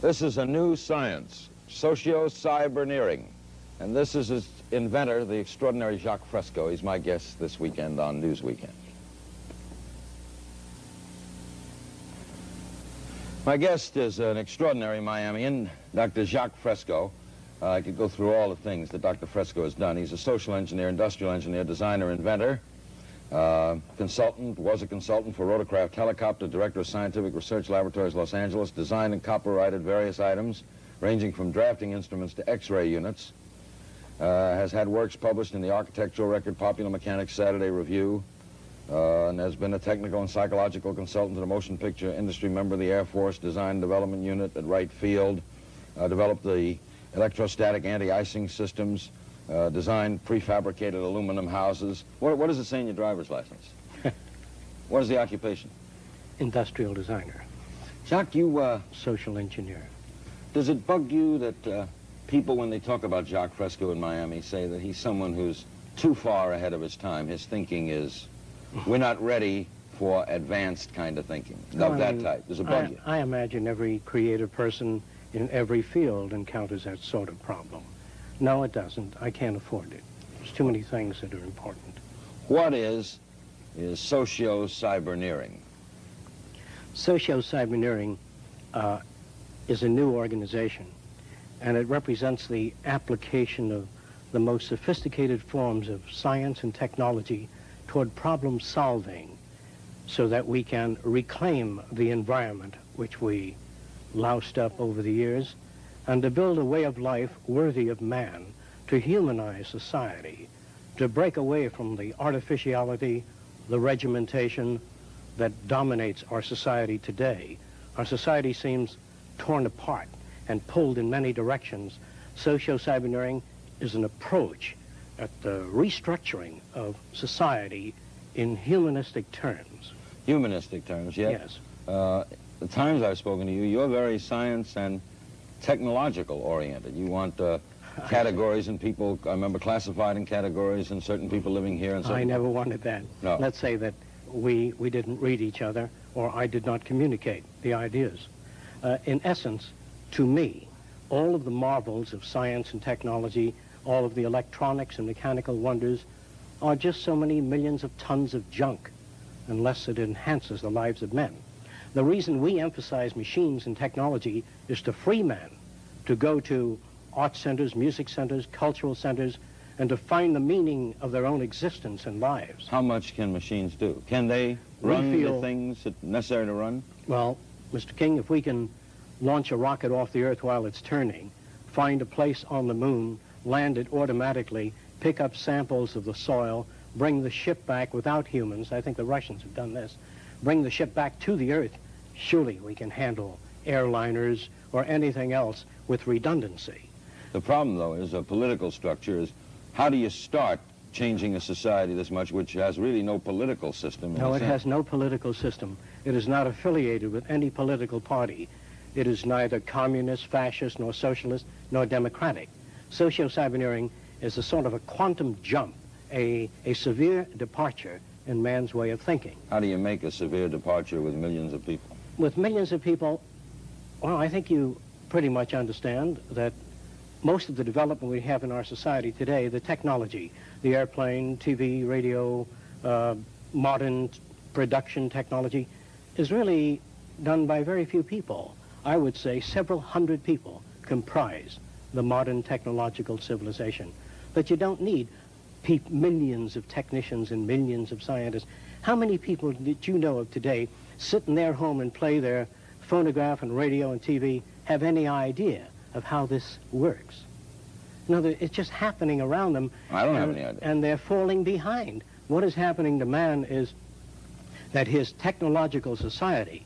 This is a new science, Sociocyberneering. And this is its inventor, the extraordinary Jacque Fresco. He's my guest this weekend on News Weekend. My guest is an extraordinary Miamian, Dr. Jacque Fresco. I could go through all the things that Dr. Fresco has done. He's a social engineer, industrial engineer, designer, inventor, consultant, was a consultant for Rotorcraft Helicopter, director of Scientific Research Laboratories, Los Angeles, designed and copyrighted various items, ranging from drafting instruments to X-ray units, has had works published in the Architectural Record, Popular Mechanics, Saturday Review, and has been a technical and psychological consultant to the motion picture industry, member of the Air Force Design and Development Unit at Wright Field, developed the electrostatic anti-icing systems, designed prefabricated aluminum houses. What does it say in your driver's license? What is the occupation? Industrial designer. Jacque, you... Social engineer. Does it bug you that people, when they talk about Jacque Fresco in Miami, say that he's someone who's too far ahead of his time? His thinking is, we're not ready for advanced kind of thinking, of that type. Does it bug you? I imagine every creative person in every field encounters that sort of problem. No, it doesn't. I can't afford it. There's too many things that are important. What is Sociocyberneering? Sociocyberneering is a new organization, and it represents the application of the most sophisticated forms of science and technology toward problem solving so that we can reclaim the environment which we loused up over the years, and to build a way of life worthy of man, to humanize society, to break away from the artificiality, the regimentation that dominates our society today. Our society seems torn apart and pulled in many directions. Socio-cyberneering is an approach at the restructuring of society in humanistic terms. Humanistic terms, yes. The times I've spoken to you, you're very science and technological oriented. You want categories and people, I remember, classified in categories and certain people living here and certain... I never wanted that. No. Let's say that we didn't read each other, or I did not communicate the ideas. In essence, to me, all of the marvels of science and technology, all of the electronics and mechanical wonders are just so many millions of tons of junk unless it enhances the lives of men. The reason we emphasize machines and technology is to free men to go to art centers, music centers, cultural centers, and to find the meaning of their own existence and lives. How much can machines do? Can they run the things that are necessary to run? Well, Mr. King, if we can launch a rocket off the Earth while it's turning, find a place on the moon, land it automatically, pick up samples of the soil, bring the ship back without humans, I think the Russians have done this, bring the ship back to the Earth, surely we can handle airliners or anything else with redundancy. The problem, though, is a political structure. Is how do you start changing a society this much, which has really no political system? No, it has no political system. It is not affiliated with any political party. It is neither communist, fascist, nor socialist, nor democratic. Socio-cyberneering is a sort of a quantum jump, a severe departure in man's way of thinking. How do you make a severe departure with millions of people? With millions of people, well, I think you pretty much understand that most of the development we have in our society today, the technology, the airplane, TV, radio, modern production technology, is really done by very few people. I would say several hundred people comprise the modern technological civilization. But you don't need millions of technicians and millions of scientists. How many people did you know of today sit in their home and play their phonograph and radio and TV, have any idea of how this works? No, it's just happening around them. I don't have any idea. And they're falling behind. What is happening to man is that his technological society,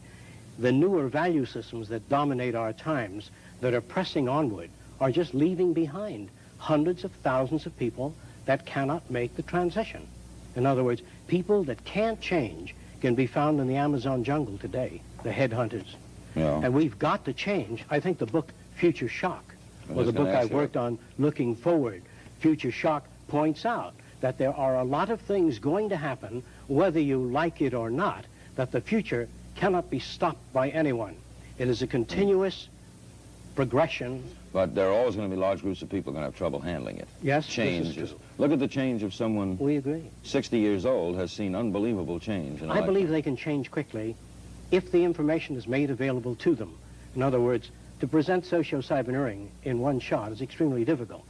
the newer value systems that dominate our times, that are pressing onward, are just leaving behind hundreds of thousands of people that cannot make the transition. In other words, people that can't change can be found in the Amazon jungle today, the headhunters. Yeah. And we've got to change. I think the book Future Shock, or the book I worked on, Looking Forward, Future Shock points out that there are a lot of things going to happen, whether you like it or not, that the future cannot be stopped by anyone. It is a continuous progression. But there are always going to be large groups of people going to have trouble handling it. Yes, change. this is true. Look at the change of someone We agree. 60 years old has seen unbelievable change. In a I believe lifetime. they can change quickly if the information is made available to them. In other words, to present Sociocyberneering in one shot is extremely difficult.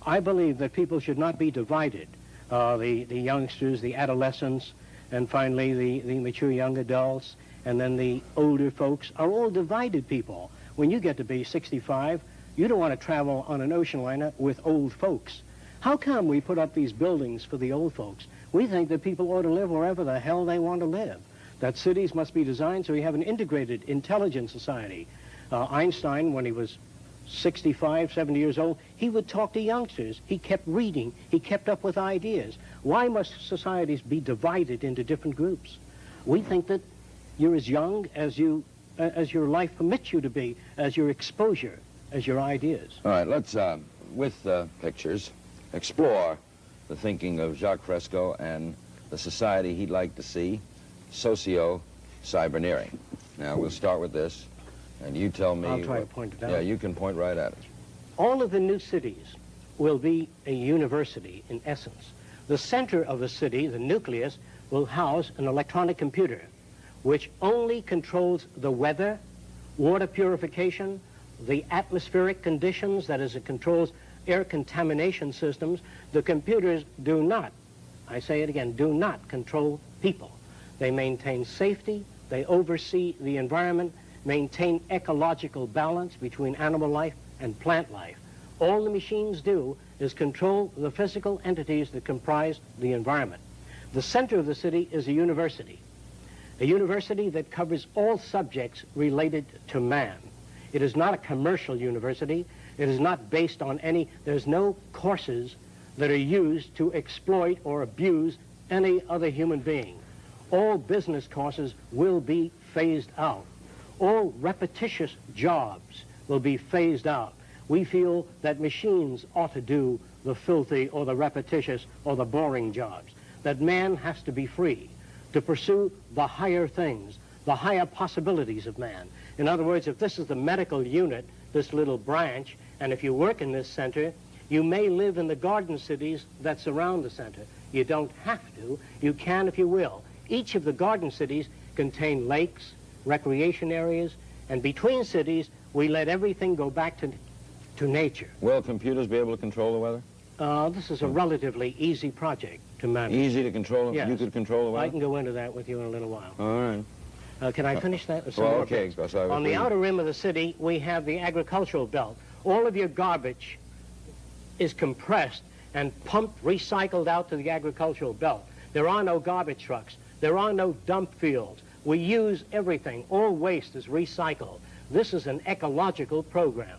I believe that people should not be divided. The youngsters, the adolescents, and finally the mature young adults, and then the older folks are all divided people. When you get to be 65, you don't want to travel on an ocean liner with old folks. How come we put up these buildings for the old folks? We think that people ought to live wherever the hell they want to live. That cities must be designed so we have an integrated, intelligent society. Einstein, when he was 65, 70 years old, he would talk to youngsters. He kept reading. He kept up with ideas. Why must societies be divided into different groups? We think that you're as young as your life permits you to be, as your exposure, as your ideas. All right, let's, with pictures, explore the thinking of Jacque Fresco and the society he'd like to see, Sociocyberneering. Now, we'll start with this, and you tell me... I'll try to point it out. Yeah, you can point right at it. All of the new cities will be a university, in essence. The center of the city, the nucleus, will house an electronic computer, which only controls the weather, water purification, the atmospheric conditions, that is, it controls air contamination systems. The computers do not, I say it again, do not control people. They maintain safety, they oversee the environment, maintain ecological balance between animal life and plant life. All the machines do is control the physical entities that comprise the environment. The center of the city is a university that covers all subjects related to man. It is not a commercial university. It is not based on there's no courses that are used to exploit or abuse any other human being. All business courses will be phased out. All repetitious jobs will be phased out. We feel that machines ought to do the filthy or the repetitious or the boring jobs, that man has to be free to pursue the higher things, the higher possibilities of man. In other words, if this is the medical unit, this little branch, and if you work in this center, you may live in the garden cities that surround the center. You don't have to. You can if you will. Each of the garden cities contain lakes, recreation areas, and between cities, we let everything go back to nature. Will computers be able to control the weather? This is a relatively easy project to manage. Easy to control? Yes. You could control the weather? I can go into that with you in a little while. All right. Can I finish that? Well, okay. Sorry, On the outer rim of the city, we have the agricultural belt. All of your garbage is compressed and pumped, recycled out to the agricultural belt. There are no garbage trucks. There are no dump fields. We use everything. All waste is recycled. This is an ecological program.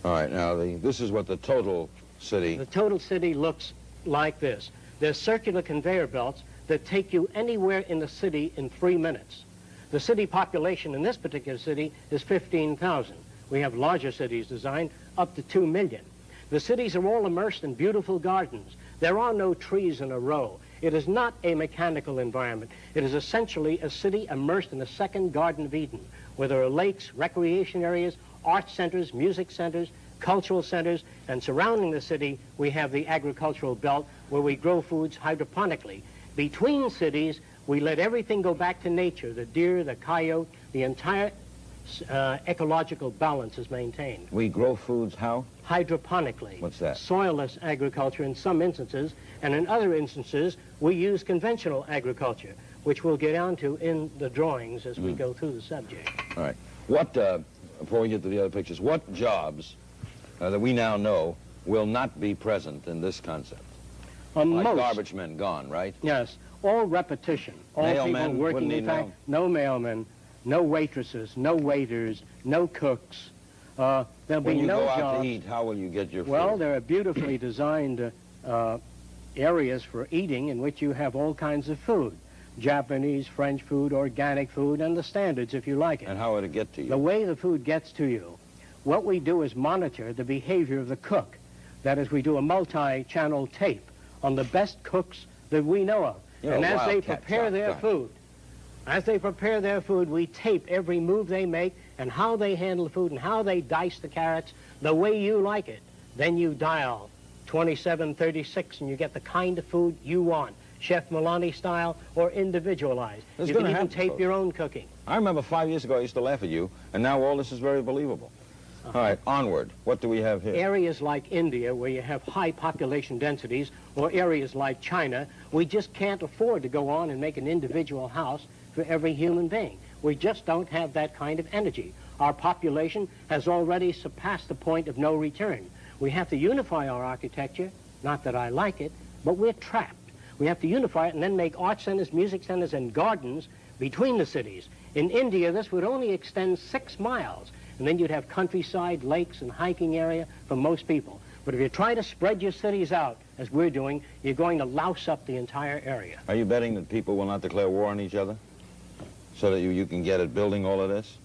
All right. Now, this is what the total city... The total city looks like this. There's circular conveyor belts that take you anywhere in the city in 3 minutes. The city population in this particular city is 15,000. We have larger cities designed up to 2 million. The cities are all immersed in beautiful gardens. There are no trees in a row. It is not a mechanical environment. It is essentially a city immersed in a second Garden of Eden, where there are lakes, recreation areas, art centers, music centers, cultural centers, and surrounding the city, we have the agricultural belt where we grow foods hydroponically. Between cities, we let everything go back to nature. The deer, the coyote, the entire ecological balance is maintained. We grow foods how? Hydroponically. What's that? Soilless agriculture in some instances, and in other instances, we use conventional agriculture, which we'll get onto in the drawings as we go through the subject. All right. What, before we get to the other pictures, what jobs that we now know will not be present in this concept? Like garbage men gone, right? Yes. All repetition. All Mailmen people working in fact. No mailmen, no waitresses, no waiters, no cooks. There'll be no jobs. When you go out to eat, how will you get your food? Well, there are beautifully designed areas for eating in which you have all kinds of food. Japanese, French food, organic food, and the standards if you like it. And how will it get to you? The way the food gets to you, what we do is monitor the behavior of the cook. That is, we do a multi-channel tape on the best cooks that we know of. You're and a as they wildcat, prepare their Doc. food, As they prepare their food, we tape every move they make and how they handle the food and how they dice the carrots the way you like it. Then you dial 2736 and you get the kind of food you want, Chef Milani style or individualized. It's You can gonna even happen, tape folks. your own cooking. I remember 5 years ago I used to laugh at you, and now all this is very believable. All right, onward. What do we have here? Areas like India, where you have high population densities, or areas like China, we just can't afford to go on and make an individual house for every human being. We just don't have that kind of energy. Our population has already surpassed the point of no return. We have to unify our architecture, not that I like it, but we're trapped. We have to unify it and then make art centers, music centers, and gardens between the cities. In India, this would only extend 6 miles, and then you'd have countryside, lakes, and hiking area for most people. But if you try to spread your cities out, as we're doing, you're going to louse up the entire area. Are you betting that people will not declare war on each other so that you can get at building all of this?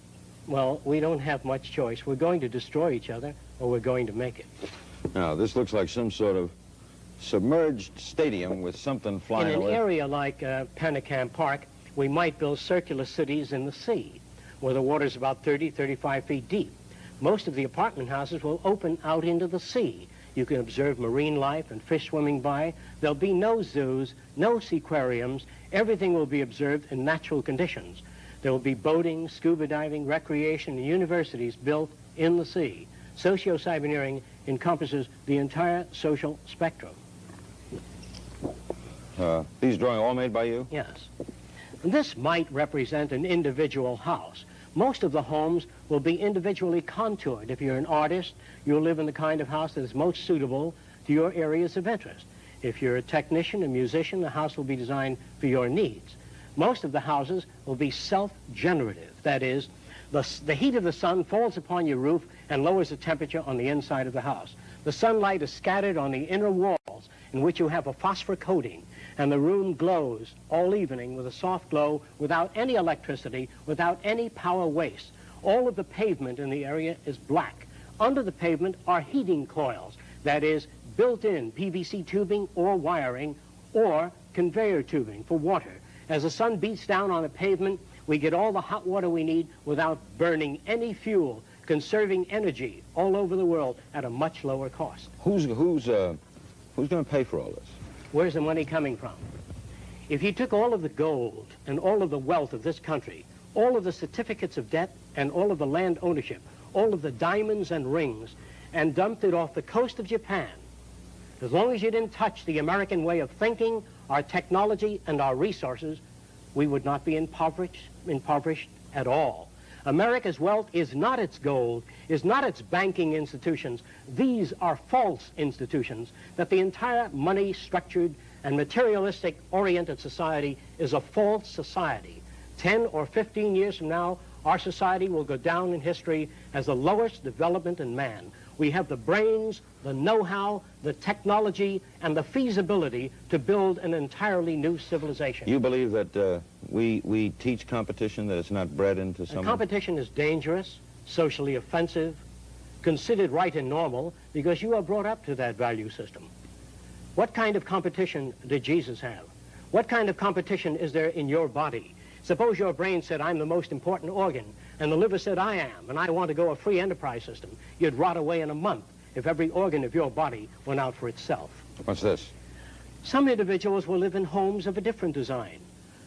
Well, we don't have much choice. We're going to destroy each other, or we're going to make it. Now, this looks like some sort of submerged stadium with something flying In an away. area like Penicam Park, we might build circular cities in the sea, where the water's about 30, 35 feet deep. Most of the apartment houses will open out into the sea. You can observe marine life and fish swimming by. There'll be no zoos, no seaquariums. Everything will be observed in natural conditions. There will be boating, scuba diving, recreation, and universities built in the sea. Sociocyberneering encompasses the entire social spectrum. These drawings all made by you? Yes. This might represent an individual house. Most of the homes will be individually contoured. If you're an artist, you'll live in the kind of house that is most suitable to your areas of interest. If you're a technician, a musician, the house will be designed for your needs. Most of the houses will be self-generative. That is, the heat of the sun falls upon your roof and lowers the temperature on the inside of the house. The sunlight is scattered on the inner walls, in which you have a phosphor coating, and the room glows all evening with a soft glow without any electricity, without any power waste. All of the pavement in the area is black. Under the pavement are heating coils, that is, built-in PVC tubing or wiring or conveyor tubing for water. As the sun beats down on the pavement, we get all the hot water we need without burning any fuel, conserving energy all over the world at a much lower cost. Who's going to pay for all this? Where's the money coming from? If you took all of the gold and all of the wealth of this country, all of the certificates of debt and all of the land ownership, all of the diamonds and rings, and dumped it off the coast of Japan, as long as you didn't touch the American way of thinking, our technology, and our resources, we would not be impoverished at all. America's wealth is not its gold, is not its banking institutions. These are false institutions, that the entire money-structured and materialistic-oriented society is a false society. 10 or 15 years from now, our society will go down in history as the lowest development in man. We have the brains, the know-how, the technology, and the feasibility to build an entirely new civilization. You believe that we teach competition, that it's not bred into someone? Competition is dangerous, socially offensive, considered right and normal, because you are brought up to that value system. What kind of competition did Jesus have? What kind of competition is there in your body? Suppose your brain said, I'm the most important organ, and the liver said, I am, and I want to go a free enterprise system. You'd rot away in a month if every organ of your body went out for itself. What's this? Some individuals will live in homes of a different design.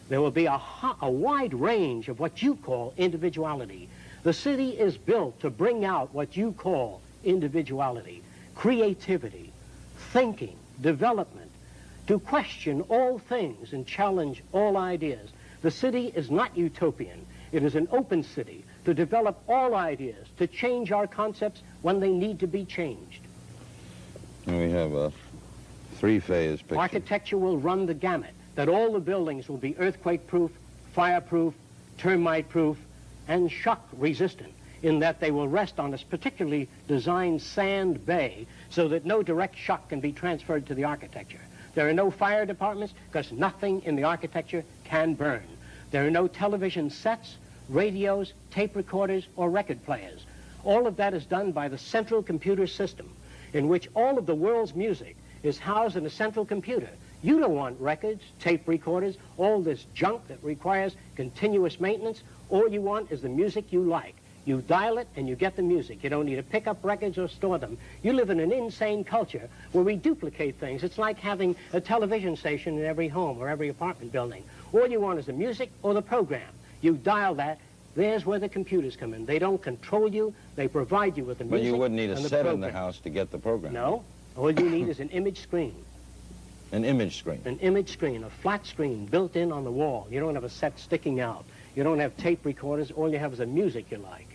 There will be a wide range of what you call individuality. The city is built to bring out what you call individuality, creativity, thinking, development, to question all things and challenge all ideas. The city is not utopian. It is an open city to develop all ideas, to change our concepts when they need to be changed. And we have a three-phase picture. Architecture will run the gamut, that all the buildings will be earthquake-proof, fire-proof, termite-proof, and shock-resistant, in that they will rest on a particularly designed sand bay so that no direct shock can be transferred to the architecture. There are no fire departments because nothing in the architecture can burn. There are no television sets, radios, tape recorders, or record players. All of that is done by the central computer system, in which all of the world's music is housed in a central computer. You don't want records, tape recorders, all this junk that requires continuous maintenance. All you want is the music you like. You dial it and you get the music. You don't need to pick up records or store them. You live in an insane culture where we duplicate things. It's like having a television station in every home or every apartment building. All you want is the music or the program. You dial that. There's where the computers come in. They don't control you. They provide you with the music. But you wouldn't need a set program. in the house to get the program. No. All you need is an image screen. An image screen. An image screen, a flat screen built in on the wall. You don't have a set sticking out. You don't have tape recorders. All you have is the music you like.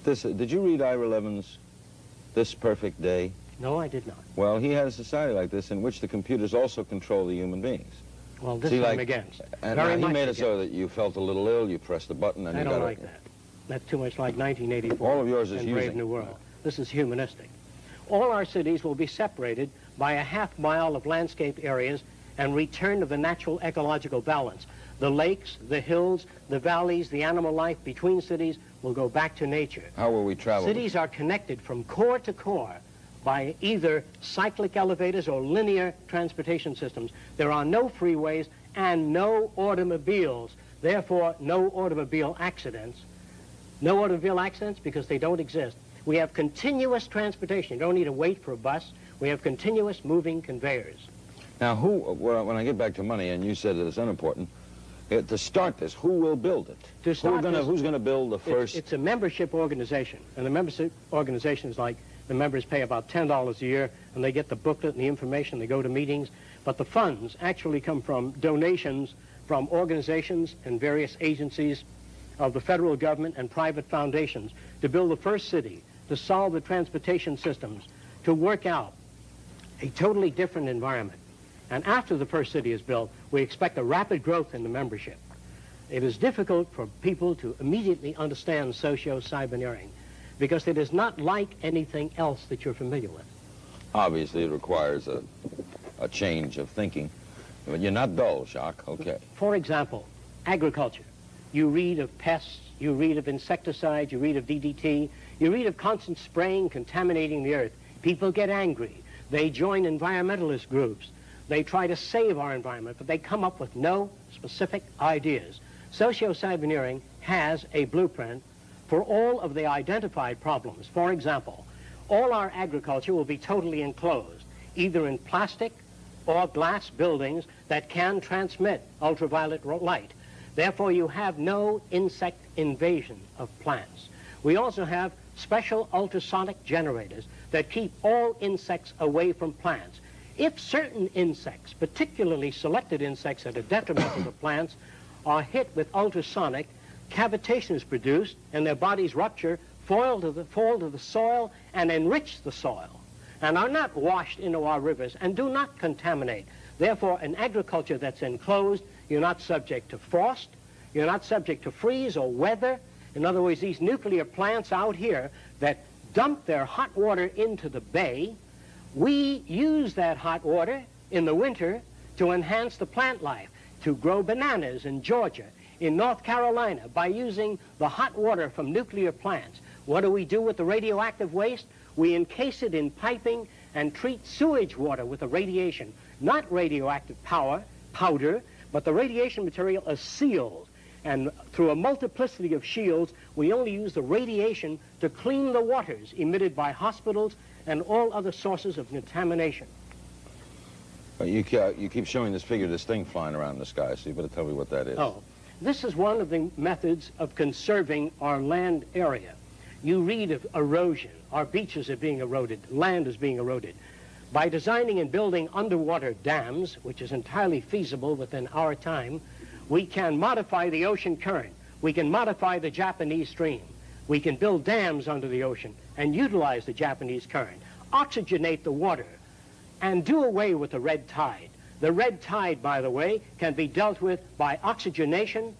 Did you read Ira Levin's This Perfect Day? No, I did not. Well, he had a society like this in which the computers also control the human beings. Well, this See, I'm like, against. And Very he much made it against. so that you felt a little ill, you pressed the button, and I you don't got like it. that. That's too much like 1984. All of yours is and Brave using. New World. This is humanistic. All our cities will be separated by a half-mile of landscape areas and return to the natural ecological balance. The lakes, the hills, the valleys, the animal life between cities will go back to nature. How will we travel? Cities are connected from core to core by either cyclic elevators or linear transportation systems. There are no freeways and no automobiles. Therefore, no automobile accidents. No automobile accidents because they don't exist. We have continuous transportation. You don't need to wait for a bus. We have continuous moving conveyors. Now, when I get back to money, and you said that it's unimportant, to start this, who will build it? To start Who's going to build the first? It's a membership organization, and the membership organization is like the members pay about $10 a year, and they get the booklet and the information. They go to meetings, but the funds actually come from donations from organizations and various agencies of the federal government and private foundations to build the first city, to solve the transportation systems, to work out a totally different environment. And after the first city is built, we expect a rapid growth in the membership. It is difficult for people to immediately understand Sociocyberneering because it is not like anything else that you're familiar with. Obviously, it requires a change of thinking. But you're not dull, Jacque. Okay. For example, agriculture. You read of pests, you read of insecticides, you read of DDT, you read of constant spraying contaminating the earth. People get angry. They join environmentalist groups. They try to save our environment, but they come up with no specific ideas. Sociocyberneering has a blueprint for all of the identified problems. For example, all our agriculture will be totally enclosed, either in plastic or glass buildings that can transmit ultraviolet light. Therefore, you have no insect invasion of plants. We also have special ultrasonic generators that keep all insects away from plants. If certain insects, particularly selected insects that are detrimental to the plants, are hit with ultrasonic, cavitation is produced and their bodies rupture, fall to the soil and enrich the soil, and are not washed into our rivers and do not contaminate. Therefore, an agriculture that's enclosed, you're not subject to frost, you're not subject to freeze or weather. In other words, these nuclear plants out here that dump their hot water into the bay, we use that hot water in the winter to enhance the plant life, to grow bananas in Georgia, in North Carolina, by using the hot water from nuclear plants. What do we do with the radioactive waste? We encase it in piping and treat sewage water with the radiation. Not radioactive powder, but the radiation material is sealed. And through a multiplicity of shields, we only use the radiation to clean the waters emitted by hospitals and all other sources of contamination. You keep showing this figure, this thing flying around in the sky, so you better tell me what that is. Oh, this is one of the methods of conserving our land area. You read of erosion. Our beaches are being eroded. Land is being eroded. By designing and building underwater dams, which is entirely feasible within our time, we can modify the ocean current. We can modify the Japanese stream. We can build dams under the ocean and utilize the Japanese current, oxygenate the water, and do away with the red tide. The red tide, by the way, can be dealt with by oxygenation,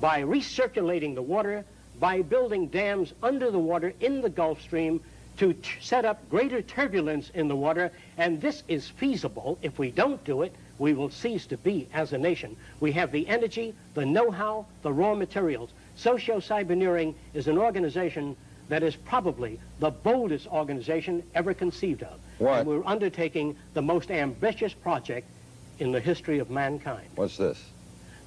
by recirculating the water, by building dams under the water in the Gulf Stream to set up greater turbulence in the water, and this is feasible. If we don't do it, we will cease to be as a nation. We have the energy, the know-how, the raw materials. Sociocyberneering is an organization that is probably the boldest organization ever conceived of. What? And we're undertaking the most ambitious project in the history of mankind. What's this?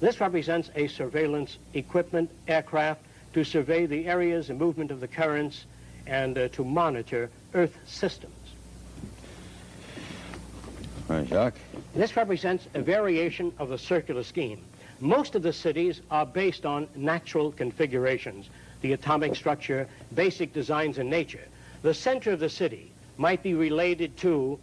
This represents a surveillance equipment aircraft to survey the areas and movement of the currents and to monitor Earth systems. All right, Jacque. This represents a variation of the circular scheme. Most of the cities are based on natural configurations, the atomic structure, basic designs in nature. The center of the city might be related to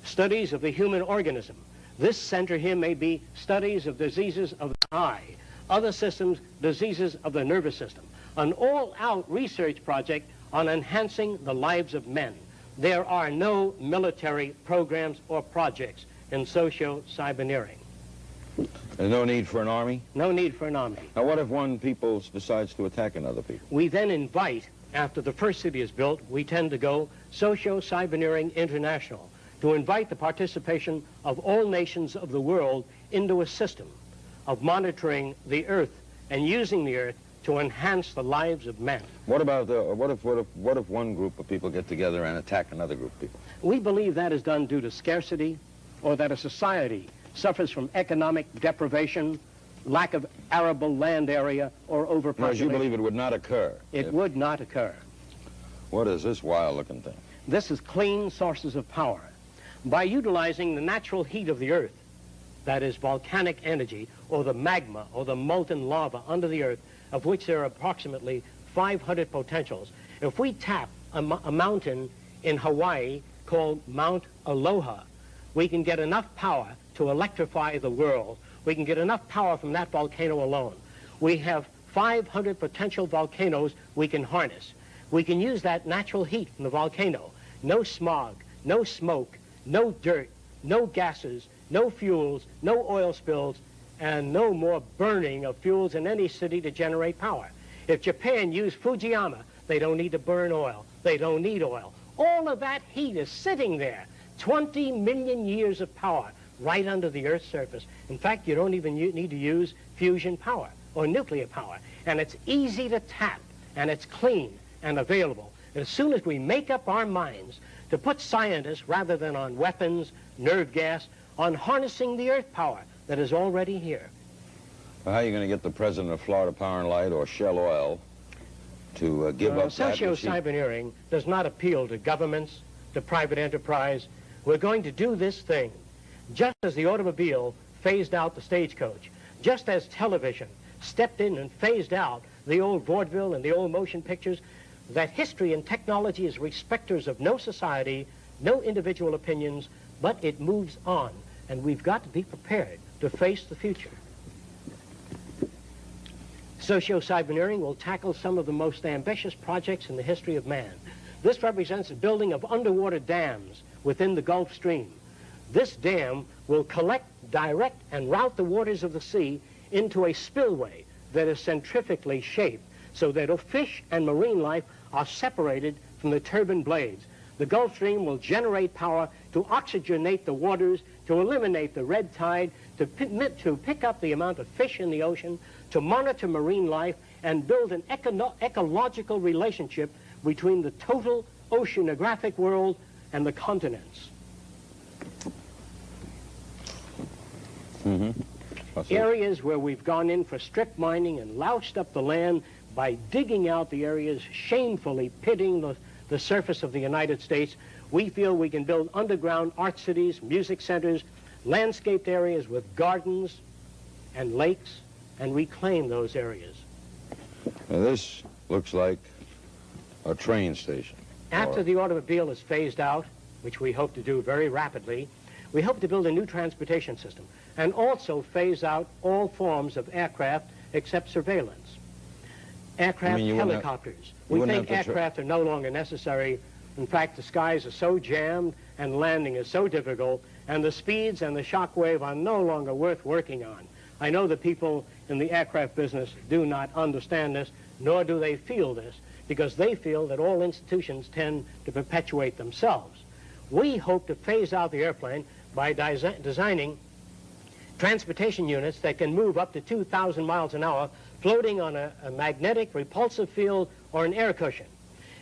studies of the human organism. This center here may be studies of diseases of the eye, other systems, diseases of the nervous system. An all-out research project on enhancing the lives of men. There are no military programs or projects in Sociocyberneering. There's no need for an army? No need for an army. Now, what if one people decides to attack another people? We then invite, after the first city is built, we tend to go Sociocyberneering International, to invite the participation of all nations of the world into a system of monitoring the Earth and using the Earth to enhance the lives of men. What about what if one group of people get together and attack another group of people? We believe that is done due to scarcity, or that a society suffers from economic deprivation, lack of arable land area, or overpopulation. No, you believe it would not occur? It would not occur. What is this wild-looking thing? This is clean sources of power. By utilizing the natural heat of the Earth, that is volcanic energy, or the magma, or the molten lava under the Earth, of which there are approximately 500 potentials. If we tap a mountain in Hawaii called Mount Aloha, we can get enough power to electrify the world. We can get enough power from that volcano alone. We have 500 potential volcanoes we can harness. We can use that natural heat from the volcano. No smog, no smoke, no dirt, no gases, no fuels, no oil spills, and no more burning of fuels in any city to generate power. If Japan used Fujiyama, they don't need to burn oil. They don't need oil. All of that heat is sitting there. 20 million years of power right under the Earth's surface. In fact, you don't even need to use fusion power or nuclear power. And it's easy to tap, and it's clean and available. And as soon as we make up our minds to put scientists, rather than on weapons, nerve gas, on harnessing the Earth power that is already here. Well, how are you going to get the president of Florida Power and Light or Shell Oil to give up that? Sociocyberneering does not appeal to governments, to private enterprise. We're going to do this thing just as the automobile phased out the stagecoach, just as television stepped in and phased out the old vaudeville and the old motion pictures, that history and technology is respecters of no society, no individual opinions, but it moves on, and we've got to be prepared to face the future. Sociocyberneering will tackle some of the most ambitious projects in the history of man. This represents the building of underwater dams within the Gulf Stream. This dam will collect, direct, and route the waters of the sea into a spillway that is centrifugally shaped so that fish and marine life are separated from the turbine blades. The Gulf Stream will generate power to oxygenate the waters, to eliminate the red tide, to pick up the amount of fish in the ocean, to monitor marine life, and build an ecological relationship between the total oceanographic world and the continents. Areas where we've gone in for strip mining and loused up the land by digging out the areas, shamefully pitting the surface of the United States, we feel we can build underground art cities, music centers, landscaped areas with gardens and lakes, and reclaim those areas. Now this looks like a train station. After the automobile is phased out, which we hope to do very rapidly, we hope to build a new transportation system and also phase out all forms of aircraft except surveillance. Aircraft, helicopters. We think aircraft are no longer necessary. In fact, the skies are so jammed and landing is so difficult, and the speeds and the shock wave are no longer worth working on. I know the people in the aircraft business do not understand this, nor do they feel this, because they feel that all institutions tend to perpetuate themselves. We hope to phase out the airplane by designing transportation units that can move up to 2,000 miles an hour, floating on a magnetic repulsive field or an air cushion.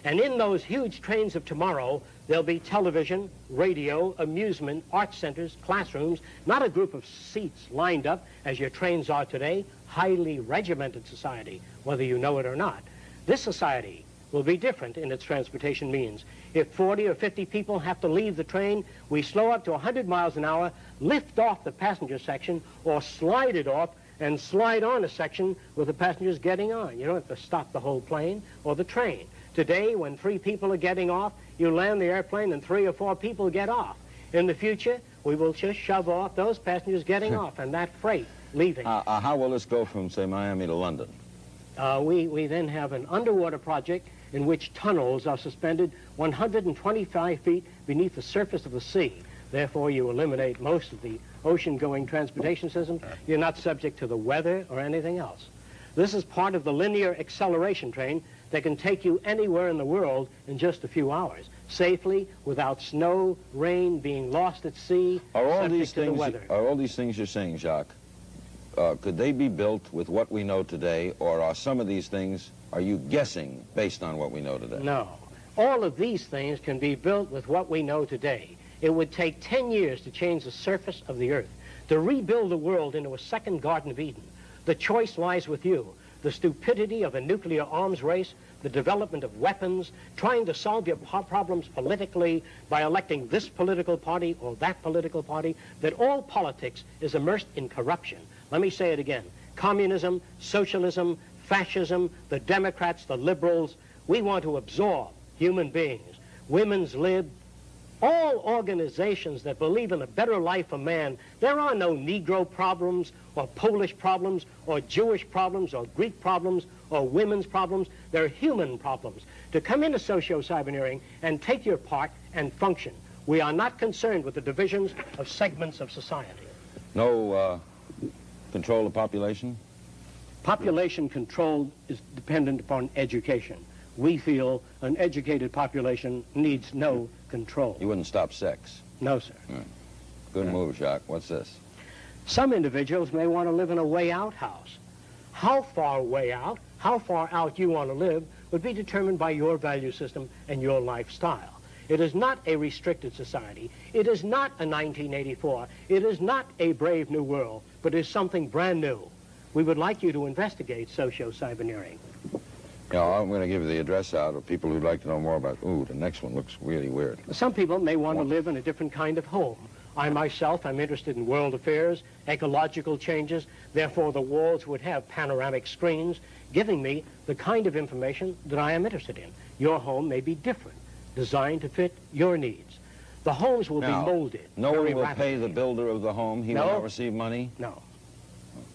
And in those huge trains of tomorrow, There'll be television, radio, amusement, art centers, classrooms, not a group of seats lined up as your trains are today, highly regimented society, whether you know it or not. This society will be different in its transportation means. If 40 or 50 people have to leave the train, we slow up to 100 miles an hour, lift off the passenger section, or slide it off and slide on a section with the passengers getting on. You don't have to stop the whole plane or the train. Today, when 3 people are getting off, you land the airplane and 3 or 4 people get off. In the future, we will just shove off those passengers getting off and that freight leaving. How will this go from, say, Miami to London? We then have an underwater project in which tunnels are suspended 125 feet beneath the surface of the sea. Therefore, you eliminate most of the ocean-going transportation system. You're not subject to the weather or anything else. This is part of the linear acceleration train that can take you anywhere in the world in just a few hours, safely, without snow, rain, being lost at sea, subject to the weather. Are all these things you're saying, Jacque, could they be built with what we know today, or are some of these things, are you guessing based on what we know today? No. All of these things can be built with what we know today. It would take 10 years to change the surface of the earth, to rebuild the world into a second Garden of Eden. The choice lies with you. The stupidity of a nuclear arms race, the development of weapons, trying to solve your problems politically by electing this political party or that political party, that all politics is immersed in corruption. Let me say it again. Communism, socialism, fascism, the Democrats, the liberals, we want to absorb human beings. Women's lib, all organizations that believe in a better life for man. There are no Negro problems or Polish problems or Jewish problems or Greek problems or women's problems. They're human problems. To come into Sociocyberneering and take your part and function. We are not concerned with the divisions of segments of society. No control of population? Population control is dependent upon education. We feel an educated population needs no control. You wouldn't stop sex? No, sir. Good move, Jacque. What's this? Some individuals may want to live in a way-out house. How far way out, how far out you want to live would be determined by your value system and your lifestyle. It is not a restricted society. It is not a 1984. It is not a brave new world, but it is something brand new. We would like you to investigate Sociocyberneering. Yeah, I'm going to give the address out of people who'd like to know more about, ooh, the next one looks really weird. Some people may want to live in a different kind of home. I myself am interested in world affairs, ecological changes. Therefore, the walls would have panoramic screens giving me the kind of information that I am interested in. Your home may be different, designed to fit your needs. The homes will be molded. No one will pay the builder of the home. He will not receive money? No.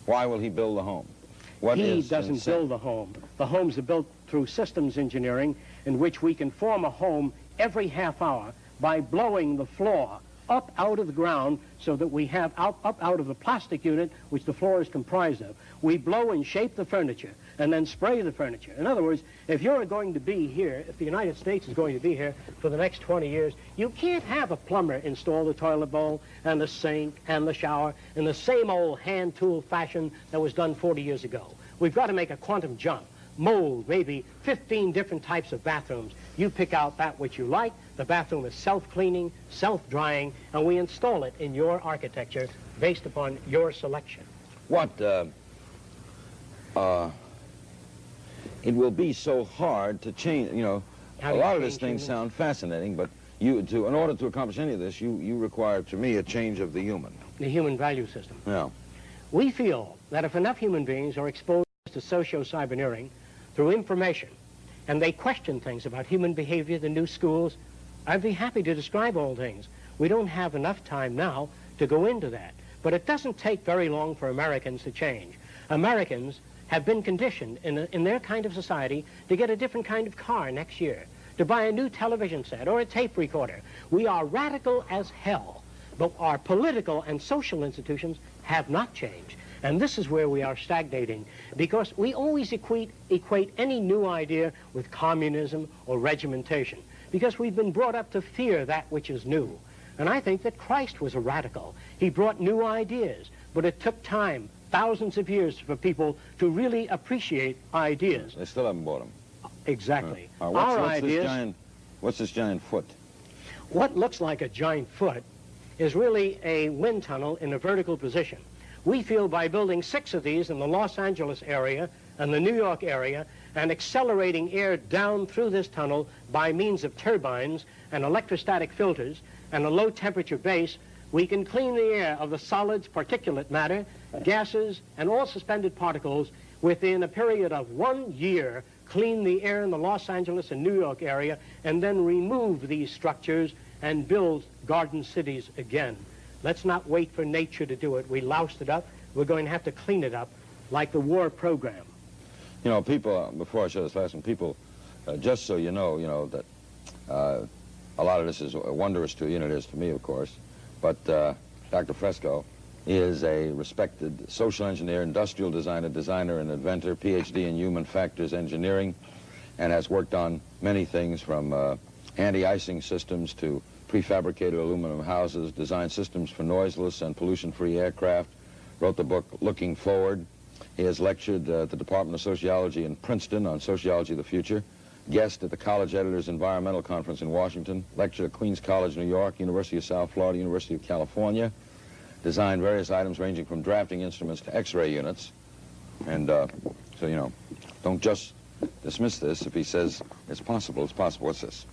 Why will he build the home? He doesn't build the home. The homes are built through systems engineering in which we can form a home every half hour by blowing the floor up out of the ground so that we have up out of the plastic unit which the floor is comprised of. We blow and shape the furniture and then spray the furniture. In other words, if you're going to be here, if the United States is going to be here for the next 20 years, you can't have a plumber install the toilet bowl and the sink and the shower in the same old hand tool fashion that was done 40 years ago. We've got to make a quantum jump, mold maybe 15 different types of bathrooms. You pick out that which you like. The bathroom is self-cleaning, self-drying, and we install it in your architecture based upon your selection. What, it will be so hard to change, you know, a lot of these things sound fascinating, but in order to accomplish any of this, you require, to me, a change of the human. The human value system. Yeah. We feel that if enough human beings are exposed to Sociocyberneering through information, and they question things about human behavior, the new schools, I'd be happy to describe all things. We don't have enough time now to go into that. But it doesn't take very long for Americans to change. Americans have been conditioned in their kind of society to get a different kind of car next year, to buy a new television set or a tape recorder. We are radical as hell, but our political and social institutions have not changed. And this is where we are stagnating, because we always equate any new idea with communism or regimentation, because we've been brought up to fear that which is new. And I think that Christ was a radical. He brought new ideas, but it took time, thousands of years, for people to really appreciate ideas. They still haven't bought them. Exactly. What's this giant foot? What looks like a giant foot is really a wind tunnel in a vertical position. We feel by building 6 of these in the Los Angeles area and the New York area and accelerating air down through this tunnel by means of turbines and electrostatic filters and a low temperature base, we can clean the air of the solids, particulate matter, gases, and all suspended particles within a period of 1 year, clean the air in the Los Angeles and New York area, and then remove these structures and build garden cities again. Let's not wait for nature to do it. We loused it up. We're going to have to clean it up like the war program. You know, people, before I show this last one, people, just so you know that a lot of this is wondrous to you, and it is to me, of course, but Dr. Fresco is a respected social engineer, industrial designer and inventor, PhD in human factors engineering, and has worked on many things from anti-icing systems to prefabricated aluminum houses, designed systems for noiseless and pollution-free aircraft, wrote the book Looking Forward. He has lectured at the Department of Sociology in Princeton on Sociology of the Future, guest at the College Editors Environmental Conference in Washington, lectured at Queens College, New York, University of South Florida, University of California, designed various items ranging from drafting instruments to X-ray units. And so, you know, don't just dismiss this. If he says it's possible, it's possible. What's this?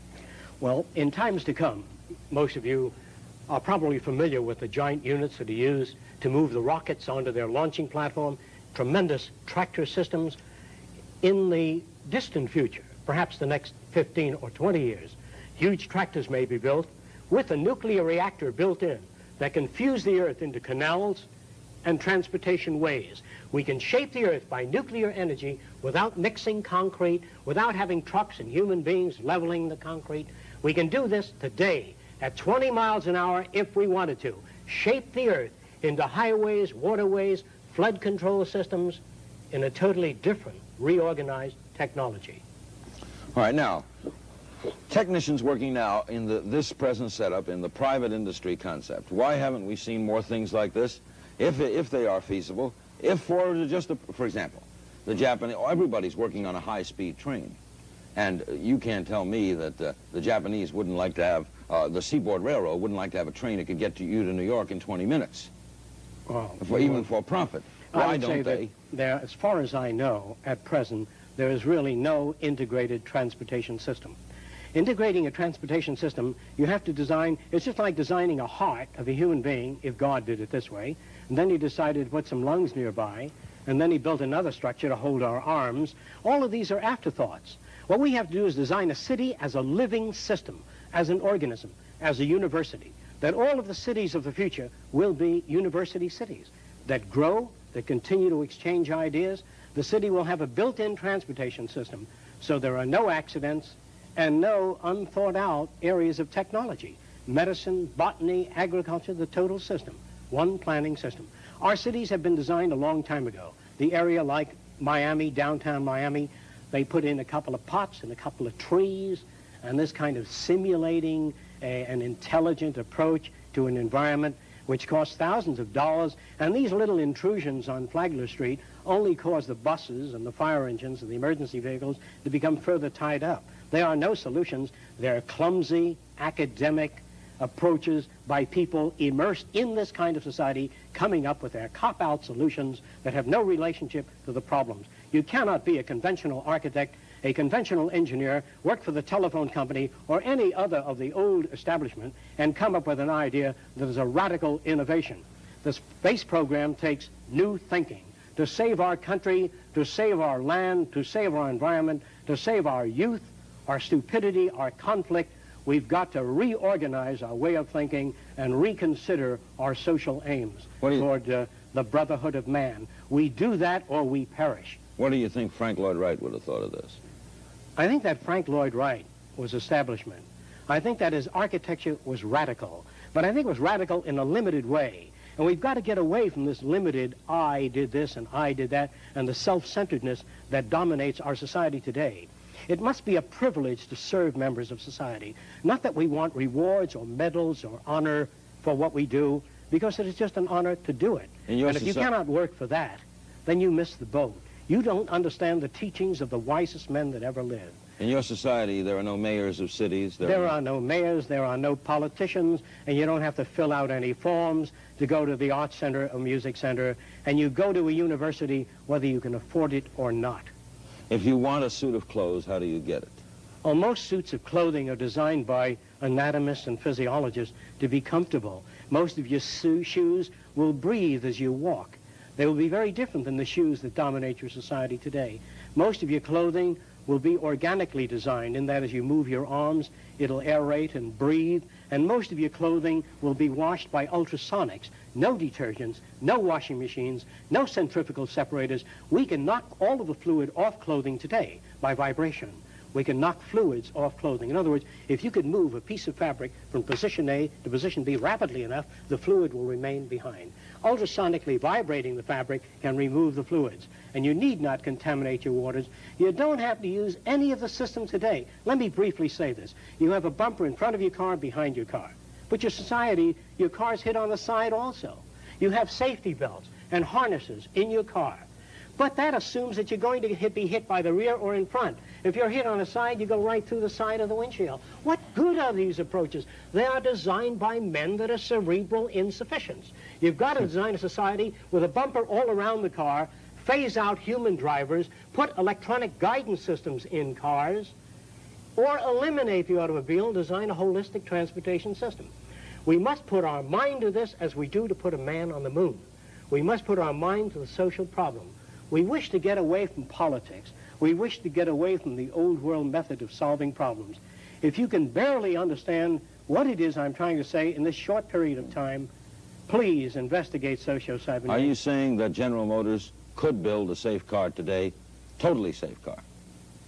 Well, in times to come, most of you are probably familiar with the giant units that are used to move the rockets onto their launching platform, tremendous tractor systems. In the distant future, perhaps the next 15 or 20 years, huge tractors may be built with a nuclear reactor built in that can fuse the earth into canals and transportation ways. We can shape the earth by nuclear energy without mixing concrete, without having trucks and human beings leveling the concrete. We can do this today at 20 miles an hour if we wanted to. Shape the earth into highways, waterways, flood control systems in a totally different, reorganized technology. All right, now, technicians working now in this present setup in the private industry concept, why haven't we seen more things like this? If they are feasible, if for example, the Japanese, everybody's working on a high-speed train, and you can't tell me that the Japanese wouldn't like to have, the Seaboard Railroad wouldn't like to have a train that could get to you to New York in 20 minutes, even for profit. Why don't they? There, as far as I know, at present, there is really no integrated transportation system. Integrating a transportation system, you have to design, it's just like designing a heart of a human being, if God did it this way, and then he decided to put some lungs nearby, and then he built another structure to hold our arms. All of these are afterthoughts. What we have to do is design a city as a living system, as an organism, as a university, that all of the cities of the future will be university cities that grow, that continue to exchange ideas. The city will have a built-in transportation system, so there are no accidents and no unthought out areas of technology. Medicine, botany, agriculture, the total system, one planning system. Our cities have been designed a long time ago. The area like Miami, downtown Miami, they put in a couple of pots and a couple of trees, and this kind of simulating an intelligent approach to an environment which costs thousands of dollars, and these little intrusions on Flagler Street only cause the buses and the fire engines and the emergency vehicles to become further tied up. There are no solutions. They're clumsy, academic approaches by people immersed in this kind of society, coming up with their cop-out solutions that have no relationship to the problems. You cannot be a conventional architect, a conventional engineer, work for the telephone company or any other of the old establishment and come up with an idea that is a radical innovation. The space program takes new thinking to save our country, to save our land, to save our environment, to save our youth, our stupidity, our conflict. We've got to reorganize our way of thinking and reconsider our social aims toward the brotherhood of man. We do that or we perish. What do you think Frank Lloyd Wright would have thought of this? I think that Frank Lloyd Wright was establishment. I think that his architecture was radical, but I think it was radical in a limited way. And we've got to get away from this limited, I did this and I did that, and the self-centeredness that dominates our society today. It must be a privilege to serve members of society. Not that we want rewards or medals or honor for what we do, because it is just an honor to do it. And if you cannot work for that, then you miss the boat. You don't understand the teachings of the wisest men that ever lived. In your society, there are no mayors of cities? There are no mayors, there are no politicians, and you don't have to fill out any forms to go to the art center or music center, and you go to a university whether you can afford it or not. If you want a suit of clothes, how do you get it? Well, most suits of clothing are designed by anatomists and physiologists to be comfortable. Most of your shoes will breathe as you walk. They will be very different than the shoes that dominate your society today. Most of your clothing will be organically designed, in that as you move your arms, it'll aerate and breathe, and most of your clothing will be washed by ultrasonics. No detergents, no washing machines, no centrifugal separators. We can knock all of the fluid off clothing today by vibration. We can knock fluids off clothing. In other words, if you could move a piece of fabric from position A to position B rapidly enough, the fluid will remain behind. Ultrasonically vibrating the fabric can remove the fluids, and you need not contaminate your waters. You don't have to use any of the systems today. Let me briefly say this. You have a bumper in front of your car, behind your car. But your society, your car's hit on the side also. You have safety belts and harnesses in your car. But that assumes that you're going to be hit by the rear or in front. If you're hit on the side, you go right through the side of the windshield. What good are these approaches? They are designed by men that are cerebral insufficients. You've got to design a society with a bumper all around the car, phase out human drivers, put electronic guidance systems in cars, or eliminate the automobile and design a holistic transportation system. We must put our mind to this as we do to put a man on the moon. We must put our mind to the social problem. We wish to get away from politics. We wish to get away from the old world method of solving problems. If you can barely understand what it is I'm trying to say in this short period of time, please investigate Sociocyberneering. Are you saying that General Motors could build a safe car today, totally safe car,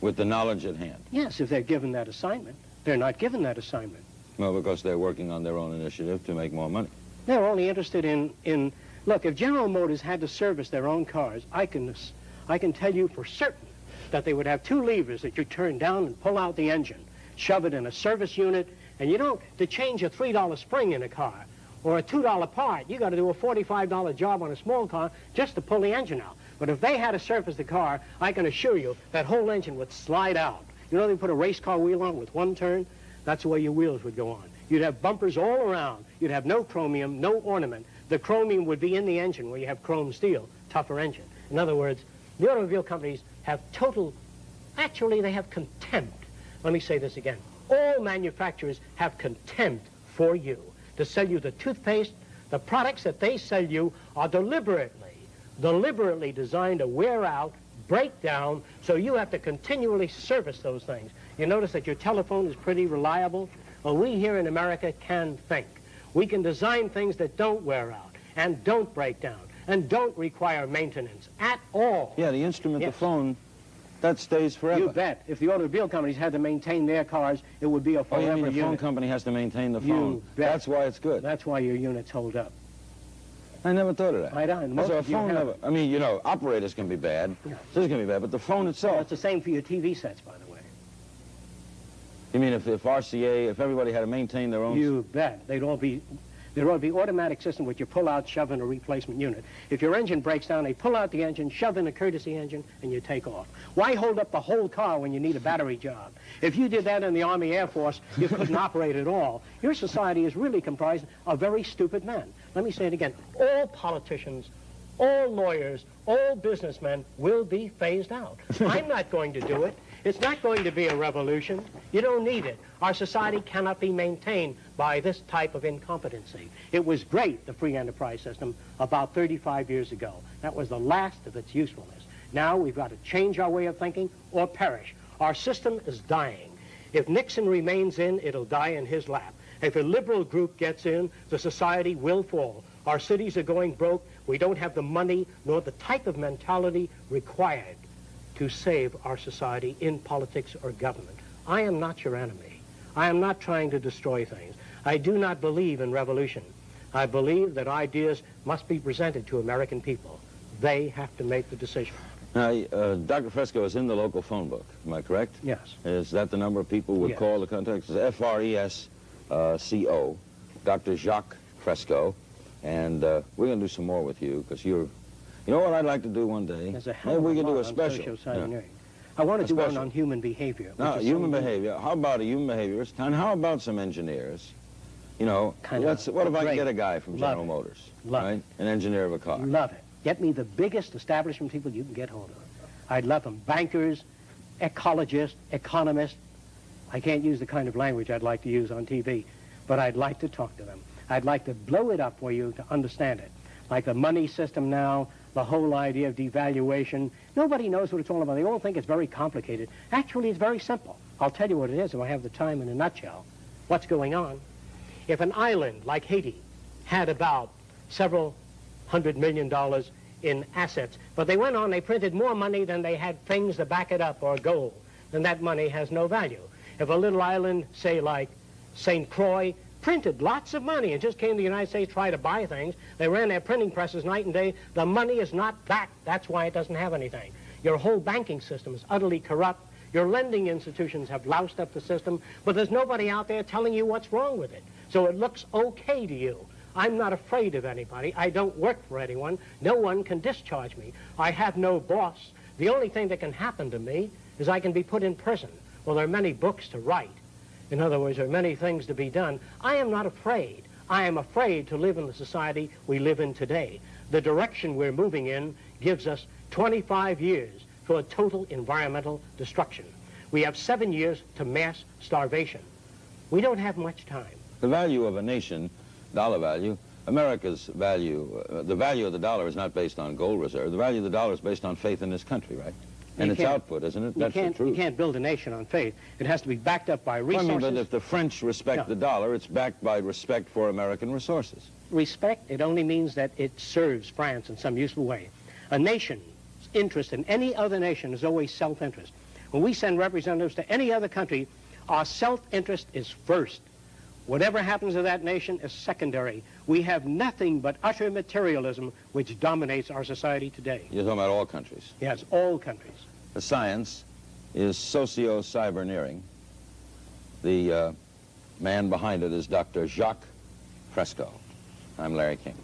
with the knowledge at hand? Yes, if they're given that assignment. They're not given that assignment. Well, because they're working on their own initiative to make more money. They're only interested in look, if General Motors had to service their own cars, I can tell you for certain that they would have two levers that you turn down and pull out the engine, shove it in a service unit, and you don't, to change a $3 spring in a car or a $2 part, you got to do a $45 job on a small car just to pull the engine out. But if they had to service the car, I can assure you that whole engine would slide out. You know, they put a race car wheel on with one turn, that's the way your wheels would go on. You'd have bumpers all around. You'd have no chromium, no ornament. The chromium would be in the engine where you have chrome steel, tougher engine. In other words, the automobile companies have actually they have contempt. Let me say this again. All manufacturers have contempt for you to sell you the toothpaste. The products that they sell you are deliberately designed to wear out, break down, so you have to continually service those things. You notice that your telephone is pretty reliable? Well, we here in America can think. We can design things that don't wear out and don't break down and don't require maintenance at all. Yeah, the instrument, the phone, that stays forever. You bet. If the automobile companies had to maintain their cars, it would be a forever unit. Oh, you mean the phone company has to maintain the phone? You bet. That's why it's good. That's why your units hold up. I never thought of that. I don't. So a phone never, I mean, you know, operators can be bad. Yeah. This can be bad, but the phone itself. Well, it's the same for your TV sets, by the way. You mean if RCA, if everybody had to maintain their own... You bet. There ought to be automatic system which you pull out, shove in a replacement unit. If your engine breaks down, they pull out the engine, shove in a courtesy engine, and you take off. Why hold up the whole car when you need a battery job? If you did that in the Army Air Force, you couldn't operate at all. Your society is really comprised of very stupid men. Let me say it again. All politicians, all lawyers, all businessmen will be phased out. I'm not going to do it. It's not going to be a revolution. You don't need it. Our society cannot be maintained by this type of incompetency. It was great, the free enterprise system, about 35 years ago. That was the last of its usefulness. Now we've got to change our way of thinking or perish. Our system is dying. If Nixon remains in, it'll die in his lap. If a liberal group gets in, the society will fall. Our cities are going broke. We don't have the money nor the type of mentality required to save our society in politics or government. I am not your enemy. I am not trying to destroy things. I do not believe in revolution. I believe that ideas must be presented to American people. They have to make the decision. Now, Dr. Fresco is in the local phone book, am I correct? Yes. Is that the number people would call the contact? It's F-R-E-S-C-O, Dr. Jacque Fresco. And we're going to do some more with you, because you're... You know what I'd like to do one day? There's a hell Maybe of we can do a lot on special. Sociocyberneering. I want to do one Especially- on human behavior. Now, which is human so unique. behavior. How about a human behaviorist? And how about some engineers? You know, Kinda what if I great. get a guy from Love General it. Motors, Love right? An engineer of a car. Love it. Get me the biggest establishment people you can get hold of. I'd love them. Bankers, ecologists, economists. I can't use the kind of language I'd like to use on TV, but I'd like to talk to them. I'd like to blow it up for you to understand it. Like the money system now, the whole idea of devaluation. Nobody knows what it's all about. They all think it's very complicated. Actually, it's very simple. I'll tell you what it is if I have the time in a nutshell. What's going on? If an island like Haiti had about several $100 million in assets, but they went on, they printed more money than they had things to back it up or gold, then that money has no value. If a little island, say like St. Croix, printed lots of money and just came to the United States to try to buy things, they ran their printing presses night and day, the money is not back. That's why it doesn't have anything. Your whole banking system is utterly corrupt. Your lending institutions have loused up the system, but there's nobody out there telling you what's wrong with it. So it looks okay to you. I'm not afraid of anybody. I don't work for anyone. No one can discharge me. I have no boss. The only thing that can happen to me is I can be put in prison. Well, there are many books to write. In other words, there are many things to be done. I am not afraid. I am afraid to live in the society we live in today. The direction we're moving in gives us 25 years for a total environmental destruction. We have 7 years to mass starvation. We don't have much time. The value of a nation, dollar value, America's value, the value of the dollar is not based on gold reserve. The value of the dollar is based on faith in this country, right? And You its can't- output, isn't it? You That's the can't, truth. you can't build a nation on faith. It has to be backed up by Well, I resources. mean, but if the French respect No. the dollar, it's backed by respect for American resources. Respect, it only means that it serves France in some useful way. A nation's interest in any other nation is always self-interest. When we send representatives to any other country, our self-interest is first. Whatever happens to that nation is secondary. We have nothing but utter materialism which dominates our society today. You're talking about all countries. Yes, all countries. The science is Sociocyberneering. The man behind it is Dr. Jacque Fresco. I'm Larry King.